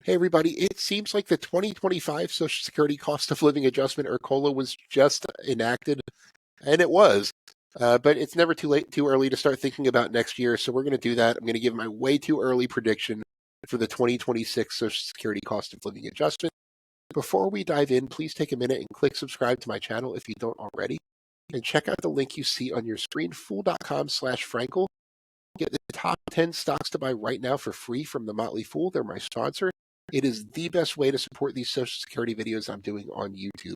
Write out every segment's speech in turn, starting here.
Hey, everybody. It seems like the 2025 Social Security Cost of Living Adjustment, or COLA, was just enacted, and it was. But it's never too early to start thinking about next year. So we're going to do that. I'm going to give my way too early prediction for the 2026 Social Security Cost of Living Adjustment. Before we dive in, please take a minute and click subscribe to my channel if you don't already. And check out the link you see on your screen, fool.com/Frankel. Get the top 10 stocks to buy right now for free from the Motley Fool. They're my sponsor. It is the best way to support these Social Security videos I'm doing on YouTube.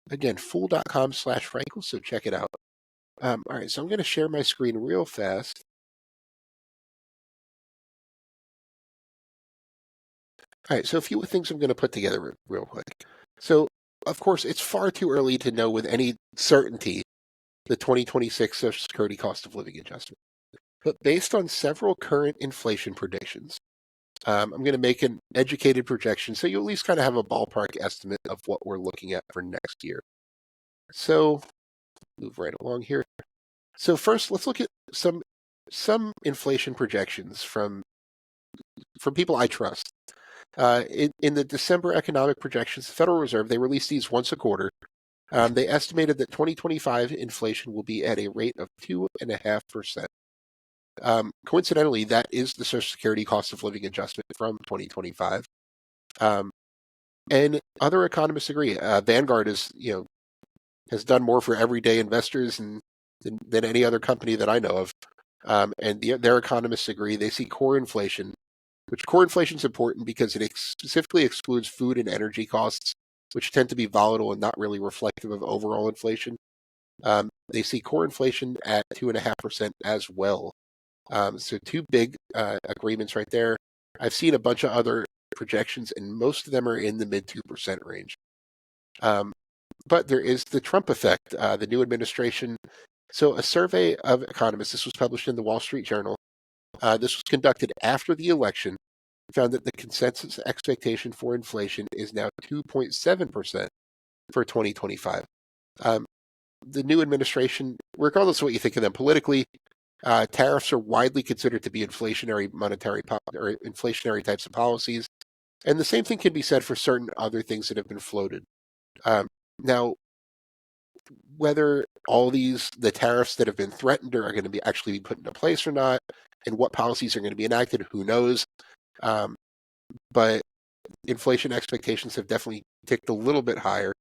Again, fool.com/Frankel, so check it out. All right, so I'm going to share my screen real fast. All right, so a few things I'm going to put together real quick. So, of course, it's far too early to know with any certainty the 2026 Social Security Cost of Living Adjustment. But based on several current inflation predictions, I'm going to make an educated projection so you at least kind of have a ballpark estimate of what we're looking at for next year. So, move right along here. So first, let's look at some inflation projections from people I trust. In the December economic projections, the Federal Reserve, they release these once a quarter. They estimated that 2025 inflation will be at a rate of 2.5%. Coincidentally, that is the Social Security Cost of Living Adjustment from 2025. And other economists agree. Vanguard has done more for everyday investors than any other company that I know of. And their economists agree. They see core inflation, which core inflation is important because it specifically excludes food and energy costs, which tend to be volatile and not really reflective of overall inflation. They see core inflation at 2.5% as well. So two big agreements right there. I've seen a bunch of other projections, and most of them are in the mid 2% range. But there is the Trump effect, the new administration. So a survey of economists, this was published in the Wall Street Journal. This was conducted after the election, found that the consensus expectation for inflation is now 2.7% for 2025. The new administration, regardless of what you think of them politically, tariffs are widely considered to be inflationary or inflationary types of policies. And the same thing can be said for certain other things that have been floated. Now, whether all the tariffs that have been threatened are going to be actually be put into place or not, and what policies are going to be enacted, who knows? But inflation expectations have definitely ticked a little bit higher.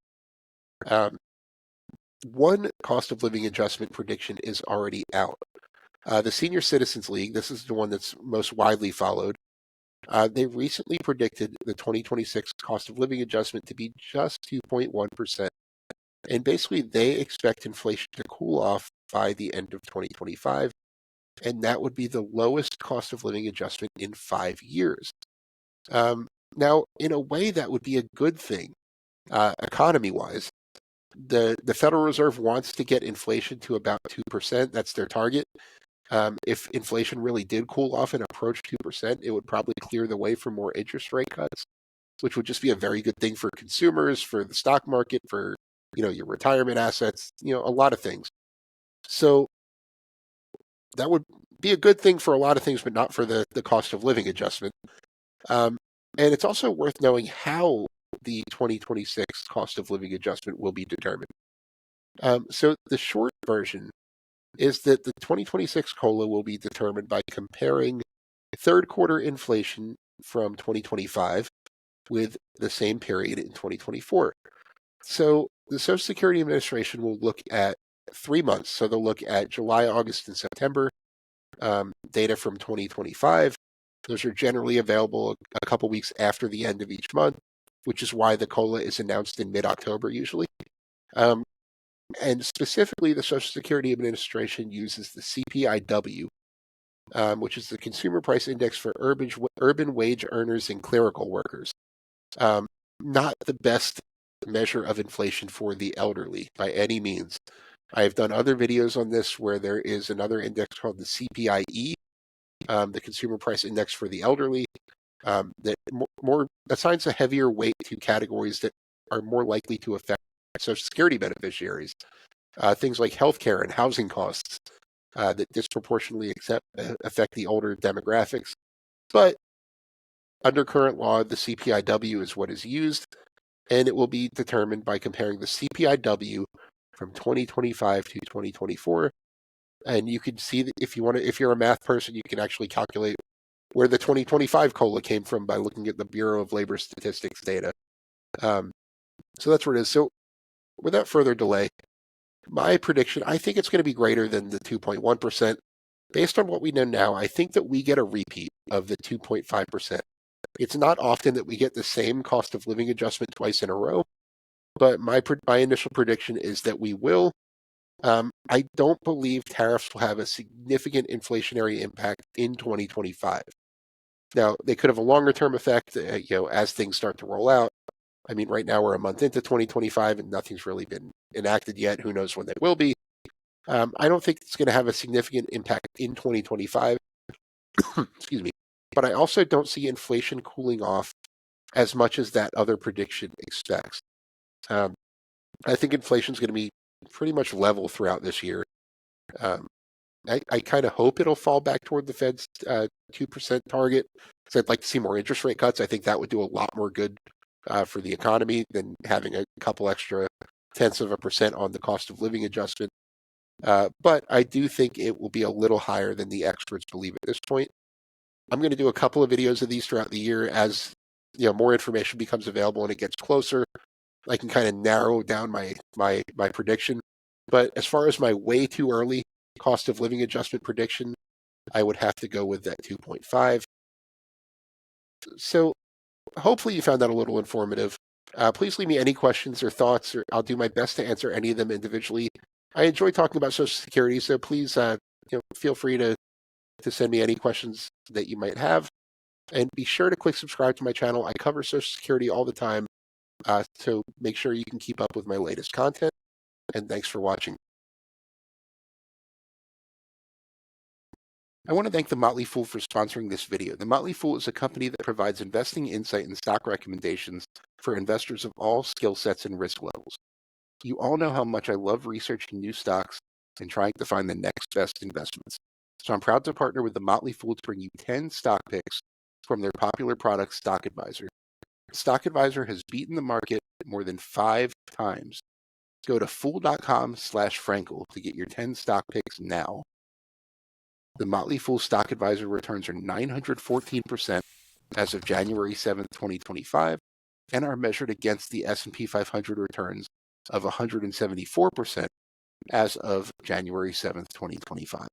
One cost of living adjustment prediction is already out. The Senior Citizens League, this is the one that's most widely followed. They recently predicted the 2026 cost of living adjustment to be just 2.1%. And basically, they expect inflation to cool off by the end of 2025. And that would be the lowest cost of living adjustment in 5 years. Now, in a way, that would be a good thing, economy-wise. The Federal Reserve wants to get inflation to about 2%. That's their target. If inflation really did cool off and approach 2%, it would probably clear the way for more interest rate cuts, which would just be a very good thing for consumers, for the stock market, for your retirement assets, a lot of things. So that would be a good thing for a lot of things, but not for the cost of living adjustment. And it's also worth knowing how the 2026 cost of living adjustment will be determined. So the short version is that the 2026 COLA will be determined by comparing third quarter inflation from 2025 with the same period in 2024. So the Social Security Administration will look at 3 months. So they'll look at July, August, and September data from 2025. Those are generally available a couple weeks after the end of each month, which is why the COLA is announced in mid-October usually. And specifically, the Social Security Administration uses the CPIW, which is the Consumer Price Index for urban wage earners and clerical workers. Not the best measure of inflation for the elderly by any means. I have done other videos on this where there is another index called the CPIE, the Consumer Price Index for the elderly, that more assigns a heavier weight to categories that are more likely to affect Social Security beneficiaries. Things like healthcare and housing costs that disproportionately affect the older demographics. But Under current law, the CPIW is what is used, and it will be determined by comparing the CPIW from 2025 to 2024. And you can see that if you're a math person, you can actually calculate where the 2025 COLA came from by looking at the Bureau of Labor Statistics data. So that's where it is. So without further delay, my prediction, I think it's going to be greater than the 2.1%. Based on what we know now, I think that we get a repeat of the 2.5%. It's not often that we get the same cost of living adjustment twice in a row, but my initial prediction is that we will. I don't believe tariffs will have a significant inflationary impact in 2025. Now, they could have a longer term effect, as things start to roll out. I mean, right now we're a month into 2025 and nothing's really been enacted yet. Who knows when they will be? I don't think it's going to have a significant impact in 2025. Excuse me. But I also don't see inflation cooling off as much as that other prediction expects. I think inflation is going to be pretty much level throughout this year. I kind of hope it'll fall back toward the Fed's 2% target. So I'd like to see more interest rate cuts. I think that would do a lot more good for the economy than having a couple extra tenths of a percent on the cost of living adjustment. But I do think it will be a little higher than the experts believe at this point. I'm going to do a couple of videos of these throughout the year as more information becomes available and it gets closer. I can kind of narrow down my prediction. But as far as my way too early cost of living adjustment prediction, I would have to go with that 2.5. So hopefully you found that a little informative. Please leave me any questions or thoughts, or I'll do my best to answer any of them individually. I enjoy talking about Social Security, so please feel free to send me any questions that you might have. And be sure to click subscribe to my channel. I cover Social Security all the time, so make sure you can keep up with my latest content. And thanks for watching. I want to thank The Motley Fool for sponsoring this video. The Motley Fool is a company that provides investing insight and stock recommendations for investors of all skill sets and risk levels. You all know how much I love researching new stocks and trying to find the next best investments. So I'm proud to partner with The Motley Fool to bring you 10 stock picks from their popular product, Stock Advisor. Stock Advisor has beaten the market more than 5 times. Go to fool.com/Frankel to get your 10 stock picks now. The Motley Fool Stock Advisor returns are 914% as of January 7th, 2025, and are measured against the S&P 500 returns of 174% as of January 7th, 2025.